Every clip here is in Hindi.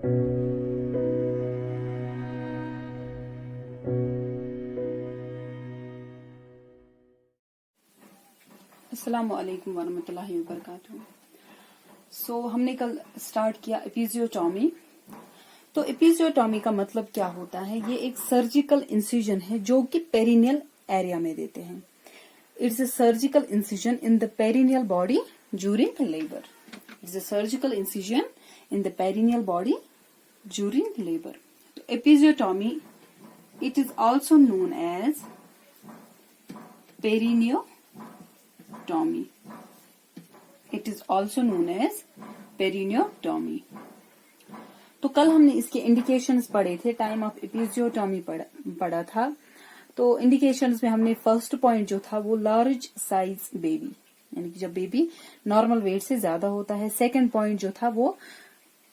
अस्सलामु अलैकुम वरहमतुल्लाहि वबरकातुहू। सो हमने कल स्टार्ट किया एपिजियोटॉमी। तो एपिजियोटॉमी का मतलब क्या होता है? ये एक सर्जिकल इंसिजन है जो कि पेरिनियल एरिया में देते हैं। It's a surgical incision in the perineal body during labour. It's a surgical incision in the perineal body during labour. तो episiotomy it is also known as perineotomy. It is also known as perineotomy. तो कल हमने इसके इंडिकेशंस पढ़े थे, टाइम ऑफ एपिजियोटॉमी पढ़ा था। तो इंडिकेशंस में हमने फर्स्ट पॉइंट जो था वो लार्ज साइज बेबी, यानी कि जब बेबी नॉर्मल वेट से ज्यादा होता है। सेकंड पॉइंट जो था वो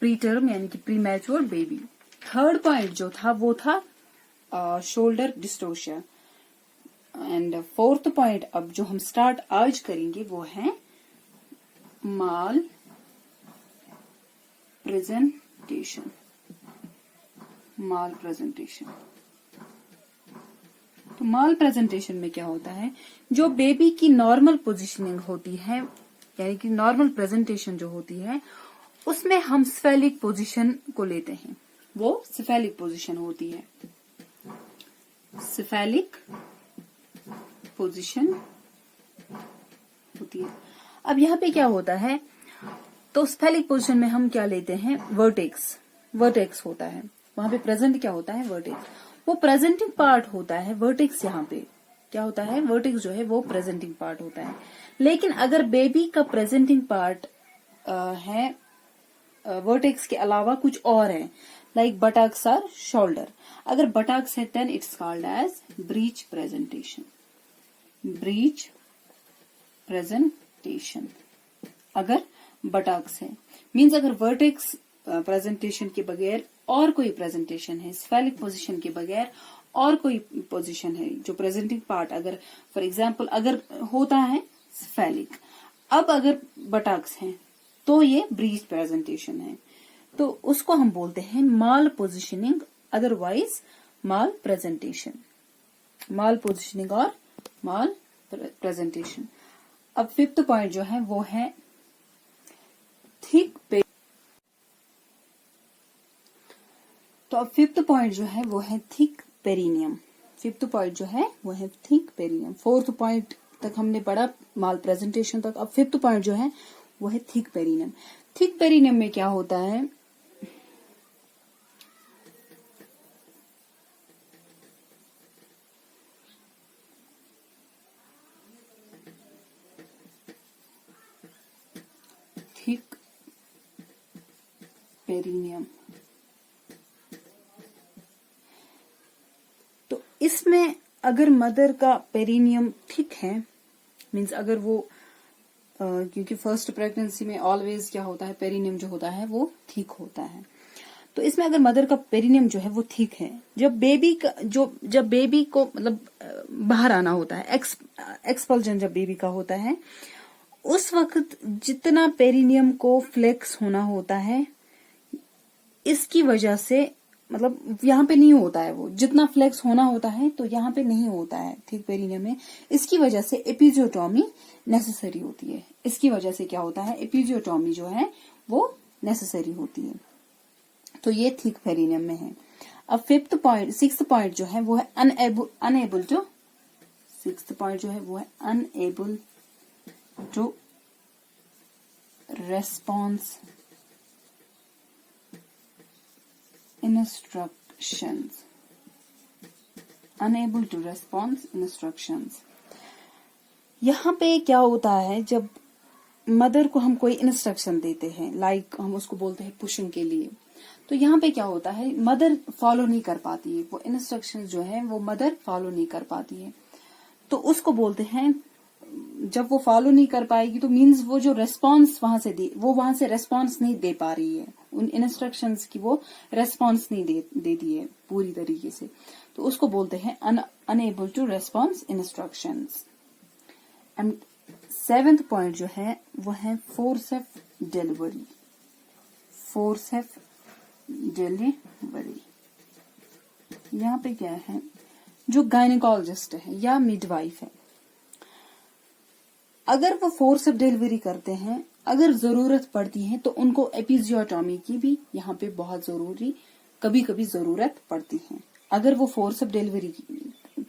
प्री टर्म यानी कि pre mature baby. Third point जो था वो था shoulder distortion. And fourth point अब जो हम स्टार्ट आज करेंगे वो है माल प्रेजेंटेशन। माल प्रेजेंटेशन। तो माल प्रेजेंटेशन में क्या होता है? जो बेबी की नॉर्मल पोजीशनिंग होती है, यानी कि नॉर्मल प्रेजेंटेशन जो होती है, उसमें हम सिफेलिक पोजीशन को लेते हैं। वो सिफेलिक पोजीशन होती है। सिफेलिक पोजीशन होती है। अब यहाँ पे क्या होता है? तो सिफेलिक पोजीशन में हम क्या लेते हैं? वर्टेक्स। वर्टेक्स होता है वहां पे। प्रेजेंट क्या होता है? वर्टेक्स। वो प्रेजेंटिंग पार्ट होता है वर्टेक्स। यहाँ पे क्या होता है? वर्टेक्स जो है वो प्रेजेंटिंग पार्ट होता है। लेकिन अगर बेबी का प्रेजेंटिंग पार्ट है वर्टेक्स के अलावा कुछ और है, लाइक बटक्स और शोल्डर, अगर बटक्स है then it's called as breech presentation. Breech presentation अगर बटक्स है। मीन्स अगर वर्टेक्स प्रेजेंटेशन के बगैर और कोई प्रेजेंटेशन है, स्फेलिक पोजीशन के बगैर और कोई पोजीशन है, जो प्रेजेंटिंग पार्ट अगर फॉर एग्जांपल अगर होता है स्फेलिक, अब अगर बटक्स है तो ये ब्रीच प्रेजेंटेशन है। तो उसको हम बोलते हैं माल पोजिशनिंग, अदरवाइज माल प्रेजेंटेशन। माल पोजिशनिंग और माल प्रेजेंटेशन। अब फिफ्थ पॉइंट जो है वो है थिक। तो अब फिफ्थ पॉइंट जो है वो है थिक पेरिनियम। फिफ्थ पॉइंट जो है वो है थिक पेरिनियम। फोर्थ पॉइंट तक हमने पढ़ा माल प्रेजेंटेशन तक। अब फिफ्थ पॉइंट जो है वो है थिक पेरिनियम। थिक पेरिनियम में क्या होता है? Thick perineum. तो इसमें अगर मदर का पेरिनियम थिक है, मीन्स अगर वो क्योंकि फर्स्ट प्रेगनेंसी में ऑलवेज क्या होता है? पेरिनियम जो होता है वो थिक होता है। तो इसमें अगर मदर का पेरिनियम जो है वो थिक है, जब बेबी को मतलब बाहर आना होता है, एक्सपल्जन जब बेबी का होता है, उस वक्त जितना पेरिनियम को फ्लेक्स होना होता है, इसकी वजह से मतलब यहाँ पे नहीं होता है वो जितना फ्लेक्स होना होता है, तो यहाँ पे नहीं होता है थिक पेरिनियम में। इसकी वजह से एपिजियोटॉमी नेसेसरी होती है। इसकी वजह से क्या होता है? एपिजियोटॉमी जो है वो नेसेसरी होती है। तो ये थिक पेरिनियम में है। अब सिक्स्थ पॉइंट जो है वो है अनएबल टू। सिक्स्थ पॉइंट जो है वो है unable to response instructions। unable to respond instructions। यहाँ पे क्या होता है? जब मदर को हम कोई इंस्ट्रक्शन देते हैं, लाइक हम उसको बोलते हैं पुशिंग के लिए, तो यहाँ पे क्या होता है? मदर फॉलो नहीं कर पाती है। वो इंस्ट्रक्शन जो है वो मदर फॉलो नहीं कर पाती है, तो उसको बोलते हैं, जब वो फॉलो नहीं कर पाएगी तो मीन्स वो जो रेस्पॉन्स वहां से रेस्पॉन्स नहीं दे पा रही है, उन इंस्ट्रक्शंस की वो रेस्पॉन्स नहीं देती है पूरी तरीके से, तो उसको बोलते हैं unable to response instructions. And seventh point जो है वो है फोर्सेफ डिलीवरी। फोर्सेफ डिलीवरी। यहाँ पे क्या है, जो गायनेकोलॉजिस्ट है या मिडवाइफ है, अगर वो फोर्सेप्स डिलीवरी करते हैं, अगर जरूरत पड़ती है तो उनको एपिजियोटॉमी की भी यहाँ पे बहुत जरूरी कभी कभी जरूरत पड़ती है। अगर वो फोर्सेप्स डिलीवरी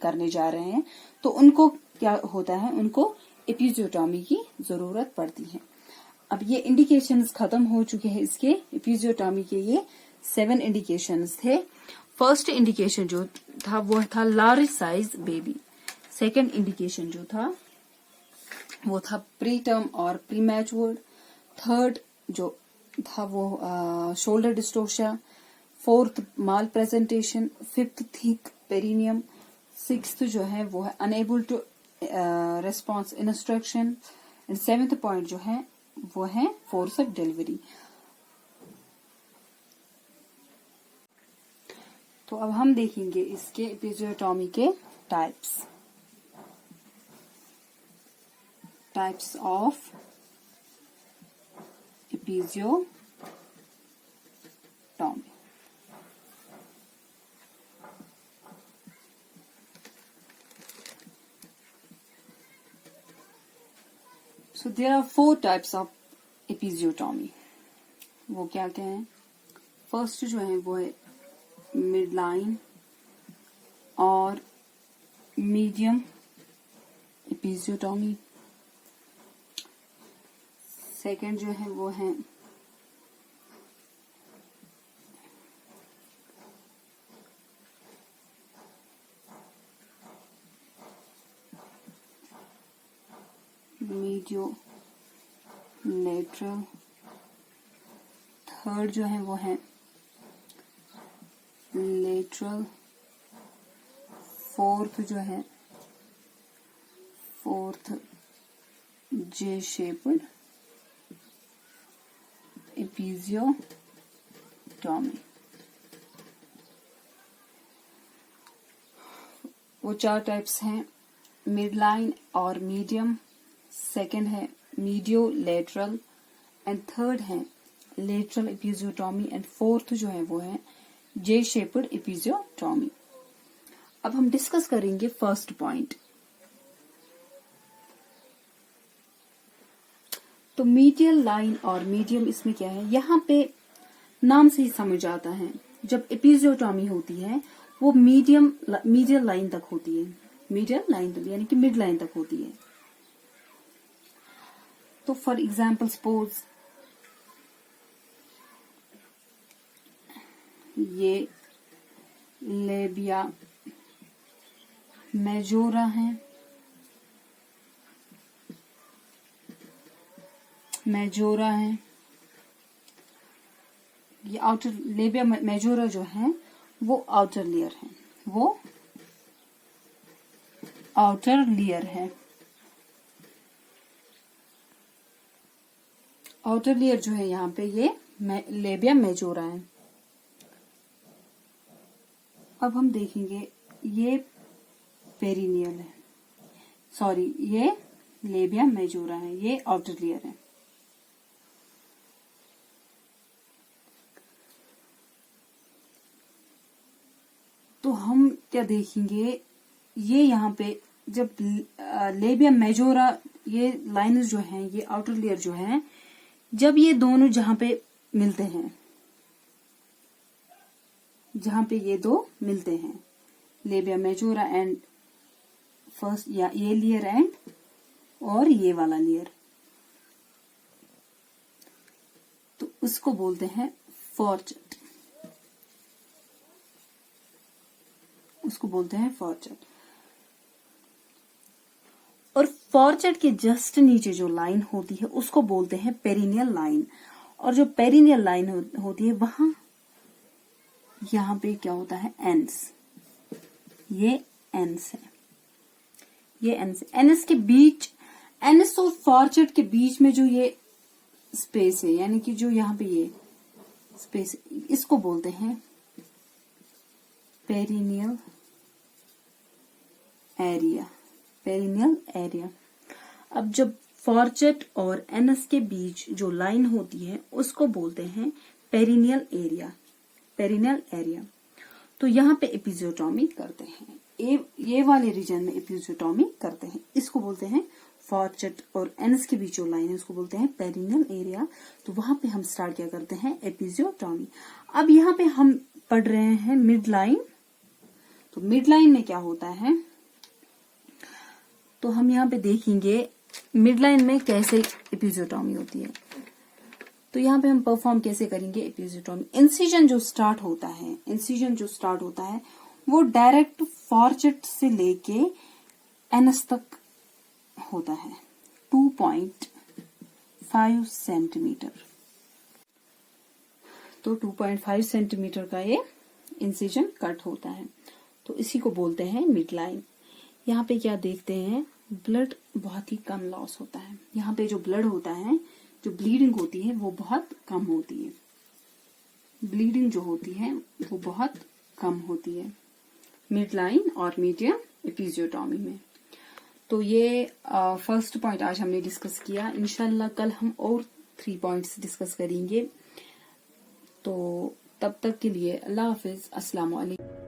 करने जा रहे हैं तो उनको क्या होता है, उनको एपिजियोटॉमी की जरूरत पड़ती है। अब ये इंडिकेशंस खत्म हो चुके हैं इसके एपिजियोटॉमी के। ये 7 इंडिकेशंस थे। फर्स्ट इंडिकेशन जो था वो था large size baby. Second indication जो था वो था प्री टर्म और प्रीमैच्योर। थर्ड जो था वो shoulder dystocia. Fourth malpresentation. Fifth thick perineum. Sixth जो है वो है unable to response instruction. And seventh point जो है वो है फोर्सेप्स डिलीवरी। तो अब हम देखेंगे इसके एपिजियोटॉमी के types of episiotomy. So there are 4 types of episiotomy. वो क्या क्या है? फर्स्ट जो है वो है मिड लाइन और मीडियम एपिजियोटॉमी। सेकंड जो है वो है मीडियो लेटरल। थर्ड जो है वो है लेटरल। फोर्थ जो है जे शेप्ड एपिजियोटॉमी। वो 4 टाइप्स हैं, मिड लाइन और मीडियम। सेकंड है मीडियो लेटरल एंड थर्ड है लेटरल एपिजियोटॉमी एंड फोर्थ जो है वो है जे शेप्ड एपिजियोटॉमी। अब हम डिस्कस करेंगे फर्स्ट पॉइंट। तो मीडियल लाइन और मीडियम इसमें क्या है, यहाँ पे नाम से ही समझ आता है। जब एपिजियोटॉमी होती है वो मीडियल लाइन तक होती है। मीडियल लाइन तक यानी कि मिड लाइन तक होती है। तो फॉर एग्जाम्पल सपोज ये लेबिया मेजोरा है, ये आउटर लेबिया मेजोरा जो है वो आउटर लेयर है, आउटर लेयर जो है यहाँ पे ये लेबिया मेजोरा है। अब हम देखेंगे ये पेरिनियल है, सॉरी ये लेबिया मेजोरा है, ये आउटर लेयर है। तो हम क्या देखेंगे, ये यहाँ पे जब लेबिया मेजोरा ये लाइन्स जो हैं, ये आउटर लेयर जो है, जब ये दोनों जहां पे मिलते हैं, जहां पे ये दो मिलते हैं, लेबिया मेजोरा एंड फर्स्ट या ये लेयर एंड और ये वाला लेयर, तो उसको बोलते हैं फॉर्चेट, और फॉर्चेट के जस्ट नीचे जो लाइन होती है उसको बोलते हैं पेरिनियल लाइन। और जो पेरिनियल लाइन होती है वहां यहाँ पे क्या होता है, एंस, ये एंस है, एनएस के बीच, एनएस और फॉर्चेट के बीच में जो ये स्पेस है, यानी कि जो यहाँ पे ये स्पेस, इसको बोलते हैं पेरिनियल एरिया। अब जब फॉर्चेट और एनएस के बीच जो लाइन होती है उसको बोलते हैं पेरिनियल एरिया। Perineal area. तो यहाँ पे एपिजियोटॉमी करते हैं, ये वाले रीजन में एपिजियोटॉमी करते हैं। इसको बोलते हैं फॉर्चेट और एनस के बीच जो लाइन है उसको बोलते हैं पेरिनियल एरिया। तो वहां पे हम स्टार्ट क्या करते हैं, एपिजियोटॉमी। अब यहाँ पे हम पढ़ रहे हैं मिड लाइन। तो मिड लाइन में क्या होता है, तो हम यहाँ पे देखेंगे मिड लाइन में कैसे एपिजियोटॉमी होती है। तो यहाँ पे हम परफॉर्म कैसे करेंगे एपिजियोटॉमी। इंसिजन जो स्टार्ट होता है वो डायरेक्ट फॉर्चेट से लेके एनस तक होता है 2.5 सेंटीमीटर। तो 2.5 सेंटीमीटर का ये इंसिजन कट होता है, तो इसी को बोलते हैं मिड लाइन। यहाँ पे क्या देखते हैं, ब्लड बहुत ही कम लॉस होता है। यहाँ पे जो ब्लड होता है, जो ब्लीडिंग होती है वो बहुत कम होती है। ब्लीडिंग जो होती है वो बहुत कम होती है मिड लाइन और मीडियम एपिजियोटॉमी में। तो ये फर्स्ट पॉइंट आज हमने डिस्कस किया। इंशाल्लाह कल हम और 3 पॉइंट्स डिस्कस करेंगे। तो तब तक के लिए अल्लाह हाफिज, अस्सलाम वालेकुम।